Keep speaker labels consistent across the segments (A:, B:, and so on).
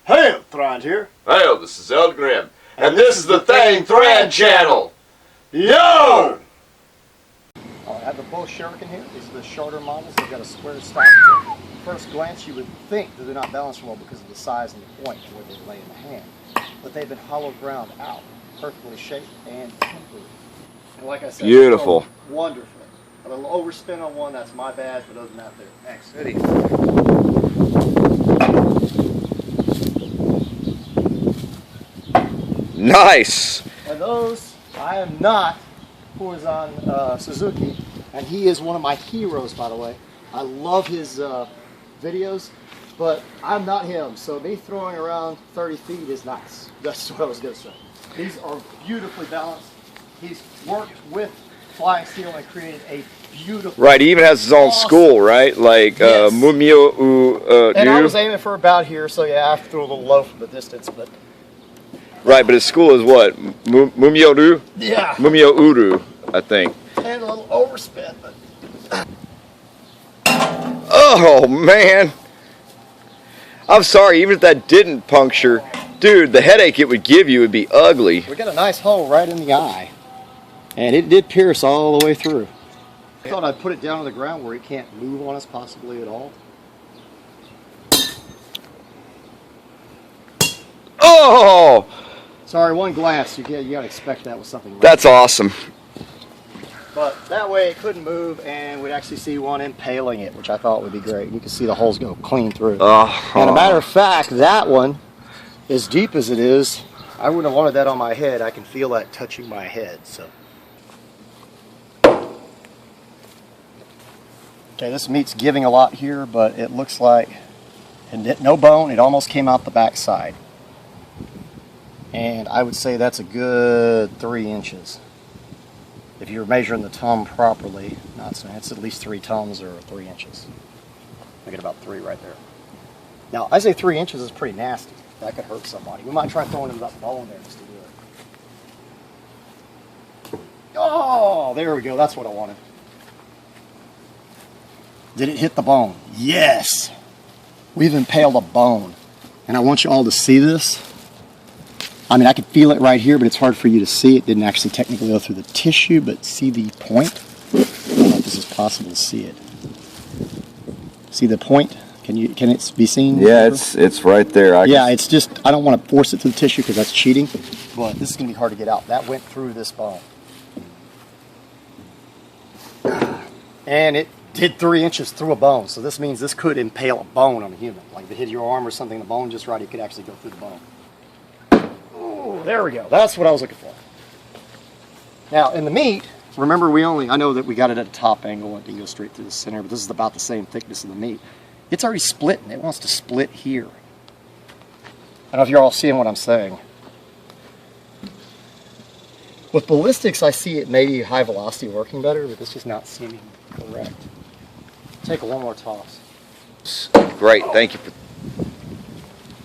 A: Hey, Thrand here.
B: Hey, this is Eldgrim, and this is the Thrand channel. Yo!
A: I have the bow Shuriken here. These are the shorter models. They've got a square stock. So first glance, you would think that they're not balanced well because of the size and the point and where they lay in the hand. But they've been hollow ground out, perfectly shaped and tempered. And like I said,
B: beautiful,
A: wonderful. A little overspin on one, that's my bad, but other than that, they're excellent.
B: Nice.
A: And those, I am not Horizon Suzuki, and he is one of my heroes, by the way. I love his videos, but I'm not him, so me throwing around 30 feet is nice. That's what I was going to say. These are beautifully balanced. He's worked with flying steel and created a beautiful...
B: Right, he even has his own school, right? Like
A: yes.
B: Mumyou-Ryu.
A: And I was aiming for about here, so yeah, I have to throw a little low from the distance, but...
B: Right, but his school is what? Mumyou-Ryu?
A: Yeah.
B: Mumyou-Ryu, I think.
A: And a little overspin, but...
B: Oh, man. I'm sorry, even if that didn't puncture, dude, the headache it would give you would be ugly.
A: We got a nice hole right in the eye, and it did pierce all the way through. I thought I'd put it down on the ground where it can't move on us possibly at all.
B: Oh!
A: Sorry, one glance. You gotta expect that with something.
B: That's awesome.
A: But that way it couldn't move, and we'd actually see one impaling it, which I thought would be great. You can see the holes go clean through. And a matter of fact, that one, as deep as it is, I wouldn't have wanted that on my head. I can feel that touching my head. So. Okay, this meat's giving a lot here, but it looks like no bone. It almost came out the back side. And I would say that's a good 3 inches. If you're measuring the tongue properly, not so it's at least 3 tongues or 3 inches. I get about 3 right there. Now, I say 3 inches is pretty nasty. That could hurt somebody. We might try throwing that bone there just to do it. Oh, there we go. That's what I wanted. Did it hit the bone? Yes. We've impaled a bone. And I want you all to see this. I mean, I could feel it right here, but it's hard for you to see. It didn't actually technically go through the tissue, but see the point? I don't know if this is possible to see it. See the point? Can it be seen?
B: Yeah, it's right there.
A: It's just, I don't want to force it to the tissue because that's cheating, but this is going to be hard to get out. That went through this bone. And it did 3 inches through a bone, so this means this could impale a bone on a human. Like if it hit your arm or something, the bone just right, it could actually go through the bone. There we go. That's what I was looking for. Now, in the meat, remember I know that we got it at a top angle and it didn't go straight through the center, but this is about the same thickness of the meat. It's already splitting. It wants to split here. I don't know if you're all seeing what I'm saying. With ballistics, I see it maybe high velocity working better, but it's just not seeming correct. Take one more toss.
B: Great, thank you.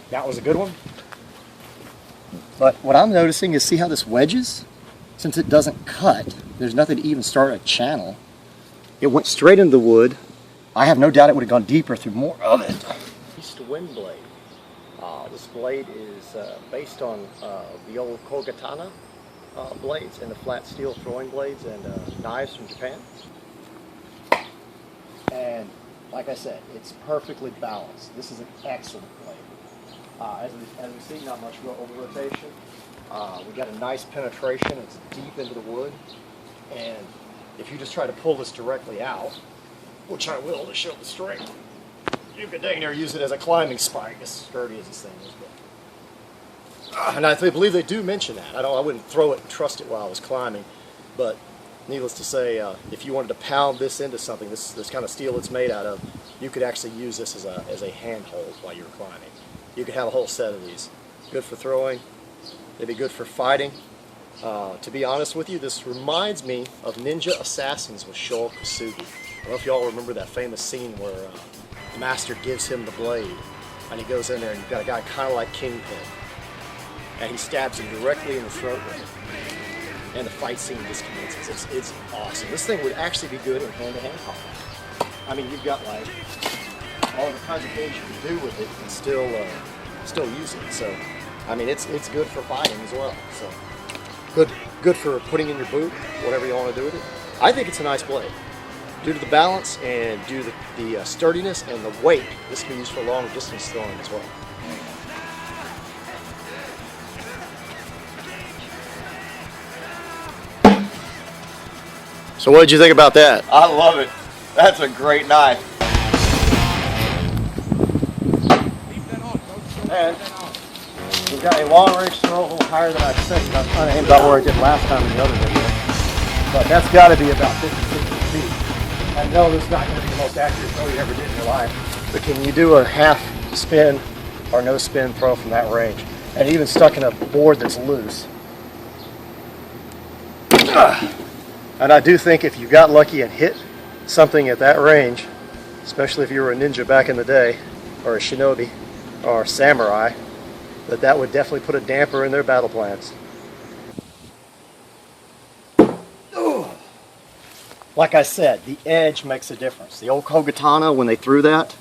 A: That was a good one. But what I'm noticing is, see how this wedges? Since it doesn't cut, there's nothing to even start a channel. It went straight into the wood. I have no doubt it would have gone deeper through more of it. East wind blade. This blade is based on the old kogatana blades and the flat steel throwing blades and knives from Japan. And like I said, it's perfectly balanced. This is an excellent blade. As we see, not much over rotation. We got a nice penetration. It's deep into the wood. And if you just try to pull this directly out, which I will to show the strength, you could dang near use it as a climbing spike, as sturdy as this thing is. But, and I believe they do mention that. I wouldn't throw it and trust it while I was climbing, but needless to say, if you wanted to pound this into something, this kind of steel it's made out of, you could actually use this as a handhold while you're climbing. You could have a whole set of these. Good for throwing. They'd be good for fighting. To be honest with you, this reminds me of Ninja Assassins with Shoal Kasugi. I don't know if y'all remember that famous scene where the master gives him the blade, and he goes in there and you've got a guy kind of like Kingpin, and he stabs him directly in the throat with it. And the fight scene just commences. It's awesome. This thing would actually be good in hand-to-hand combat. I mean, you've got like all the kinds of things you can do with it and still still use it. So, I mean, it's good for fighting as well. So, good for putting in your boot, whatever you want to do with it. I think it's a nice blade. Due to the balance and due to the sturdiness and the weight, this can be used for long distance throwing as well. So what did you think about that?
B: I love it. That's a great knife.
A: And we've got a long range throw a little higher than I expected. I was trying to aim about where I did last time in the other video. But that's got to be about 50, 60 feet. I know this is not going to be the most accurate throw you ever did in your life. But can you do a half spin or no spin throw from that range? And even stuck in a board that's loose. And I do think if you got lucky and hit something at that range, especially if you were a ninja back in the day, or a shinobi, or a samurai, that would definitely put a damper in their battle plans. Like I said, the edge makes a difference. The old Kogatana, when they threw that,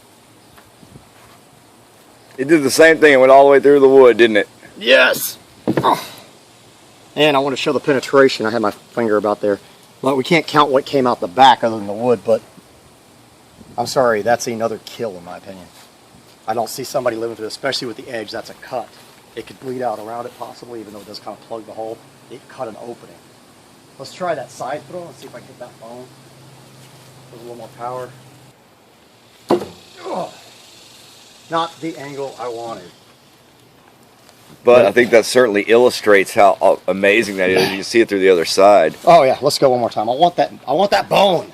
B: It did the same thing and went all the way through the wood, didn't it?
A: yes! And I want to show the penetration. I had my finger about there. Well, we can't count what came out the back other than the wood, but I'm sorry, that's another kill in my opinion. I don't see somebody living through it, especially with the edge. That's a cut. It could bleed out around it possibly, even though it does kind of plug the hole. It cut an opening. Let's try that side throw and see if I can hit that bone with a little more power. Ugh. Not the angle I wanted.
B: But I think that certainly illustrates how amazing that is. You can see it through the other side.
A: Oh yeah, let's go one more time. I want that bone.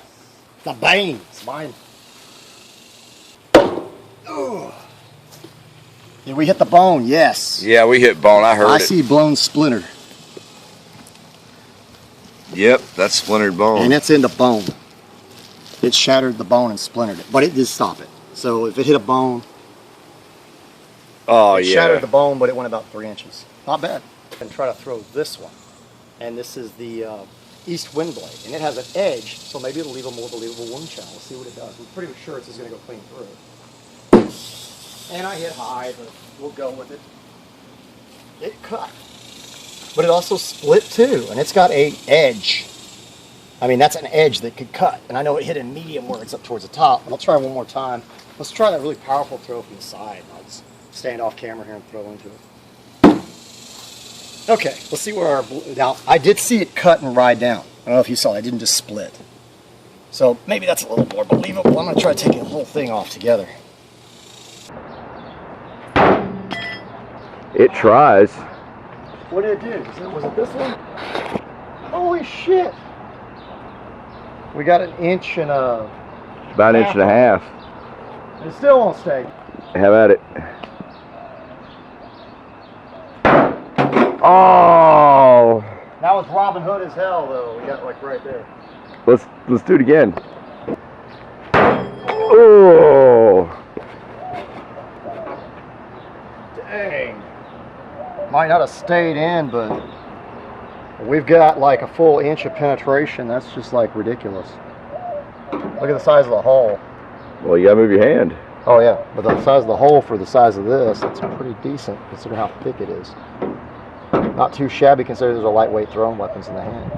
A: The bane. It's mine. Ugh. Did we hit the bone? Yes.
B: Yeah, we hit bone. I heard
A: I
B: it.
A: see bone splinter.
B: Yep, that's splintered bone.
A: And it's in the bone. It shattered the bone and splintered it. But it did stop it. So if it hit a bone,
B: Oh,
A: it
B: yeah.
A: shattered the bone, but it went about 3 inches. Not bad. And try to throw this one. And this is the east wind blade. And it has an edge, so maybe it'll leave a more believable wound channel. We'll see what it does. We're pretty sure it's just going to go clean through. And I hit high, but we'll go with it. It cut. But it also split too, and it's got a edge. I mean, that's an edge that could cut. And I know it hit in medium where it's up towards the top. But I'll try one more time. Let's try that really powerful throw from the side. I'll just stand off camera here and throw into it. Okay, let's see where our... Now, I did see it cut and ride down. I don't know if you saw it. It didn't just split. So maybe that's a little more believable. I'm going to try taking the whole thing off together.
B: It tries.
A: What did it do? Was it this one? Holy shit! We got an inch and a...
B: About an inch and a half.
A: It still won't stay.
B: Have at it. Oh!
A: That was Robin Hood as hell, though. We got it like right there.
B: Let's do it again. Oh!
A: Dang. Might not have stayed in, but we've got like a full inch of penetration. That's just like ridiculous. Look at the size of the hole.
B: Well, you gotta move your hand.
A: Oh yeah, but the size of the hole for the size of this, that's pretty decent considering how thick it is. Not too shabby considering those are lightweight throwing weapons in the hand.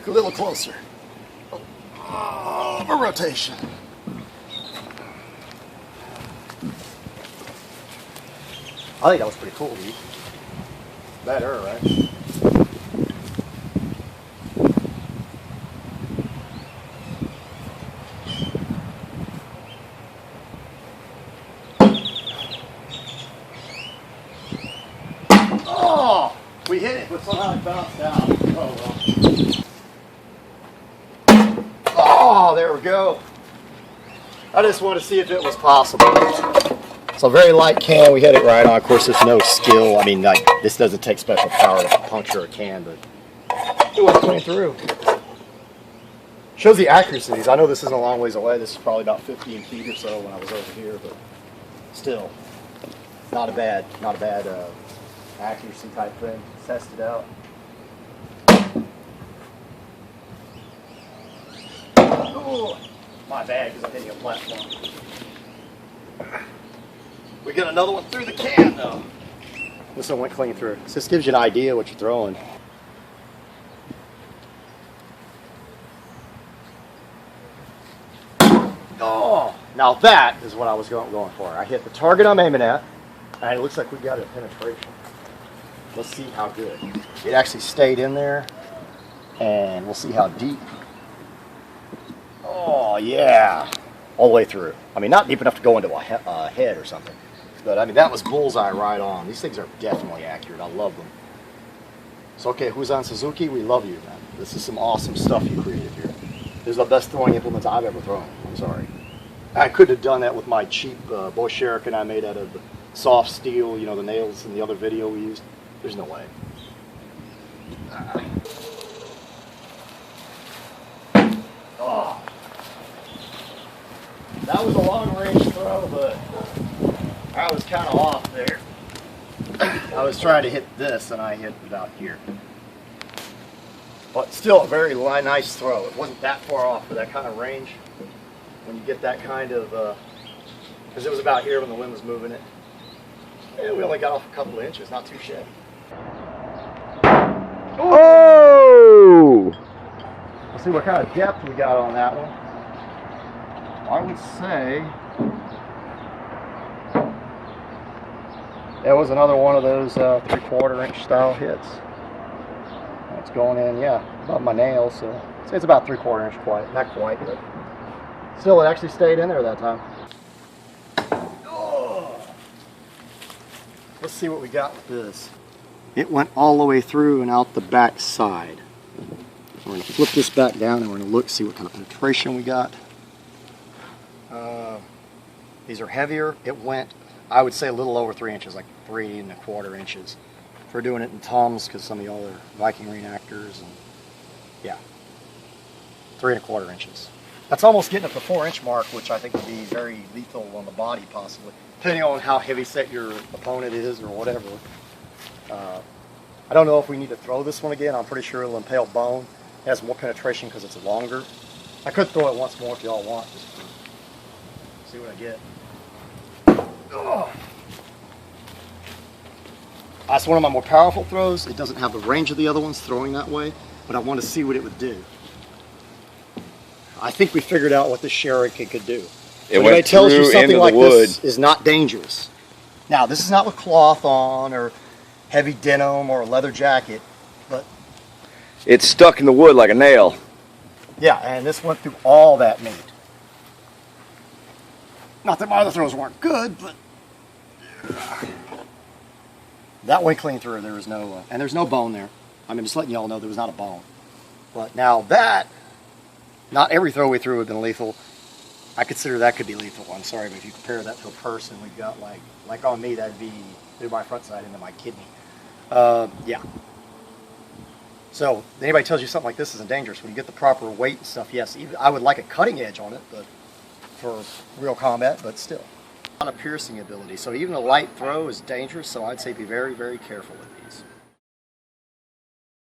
A: A little closer. Oh, a rotation. I think that was pretty cool, dude. Better, right? Oh! We hit it, but somehow it bounced out. Oh well. Oh, there we go. I just wanted to see if it was possible. So very light can, we hit it right on. Of course, there's no skill. I mean, like, this doesn't take special power to puncture a can, but it went clean through. Shows the accuracy. I know this isn't a long ways away. This is probably about 15 feet or so when I was over here, but still, not a bad accuracy type thing. Test it out. Ooh, my bad, because I'm hitting a platform. We got another one through the can, though. This one went clean through. So this gives you an idea what you're throwing. Oh, now that is what I was going for. I hit the target I'm aiming at, and it looks like we got a penetration. Let's see how good. It actually stayed in there, and we'll see how deep. Oh, yeah. All the way through. I mean, not deep enough to go into a head or something. But, I mean, that was bullseye right on. These things are definitely accurate. I love them. So, okay, Huzan Suzuki, we love you, man. This is some awesome stuff you created here. This is the best throwing implements I've ever thrown. I'm sorry. I could have done that with my cheap bow Shuriken I made out of soft steel, you know, the nails in the other video we used. There's no way. Oh. That was a long range throw, but I was kind of off there. I was trying to hit this and I hit about here. But still a very nice throw. It wasn't that far off for that kind of range. When you get that kind of, because it was about here when the wind was moving it. Yeah, we only got off a couple of inches, not too shabby.
B: Oh!
A: Let's see what kind of depth we got on that one. I would say it was another one of those 3/4 inch style hits. It's going in, yeah, above my nail, so I'd say it's about 3/4 inch quite, not quite, but still it actually stayed in there that time. Oh. Let's see what we got with this. It went all the way through and out the back side. We're going to flip this back down and we're going to look, see what kind of penetration we got. These are heavier. It went, I would say, a little over 3 inches, like 3¼ inches. If we're doing it in tums, because some of y'all are Viking reenactors, and yeah, 3¼ inches. That's almost getting at the 4-inch mark, which I think would be very lethal on the body, possibly, depending on how heavy set your opponent is or whatever. I don't know if we need to throw this one again. I'm pretty sure it'll impale bone. It has more penetration because it's longer. I could throw it once more if y'all want, just to see what I get. Oh. That's one of my more powerful throws. It doesn't have the range of the other ones throwing that way, but I want to see what it would do. I think we figured out what the Shuriken could do.
B: It
A: When
B: went
A: tells you
B: through
A: something
B: into
A: like
B: the wood.
A: this is not dangerous. Now, this is not with cloth on or heavy denim or a leather jacket, but
B: It's stuck in the wood like a nail.
A: yeah, and this went through all that meat. Not that my other throws weren't good, but that went clean through. There was no, and there's no bone there. I mean, just letting y'all know there was not a bone. But now that, not every throw we threw would have been lethal. I consider that could be lethal. I'm sorry, but if you compare that to a person, we've got like on me, that'd be through my front side into my kidney. Yeah. So anybody tells you something like this isn't dangerous, when you get the proper weight and stuff, yes, even, I would like a cutting edge on it, but for real combat, but still. On a piercing ability, so even a light throw is dangerous, so I'd say be very, very careful with these.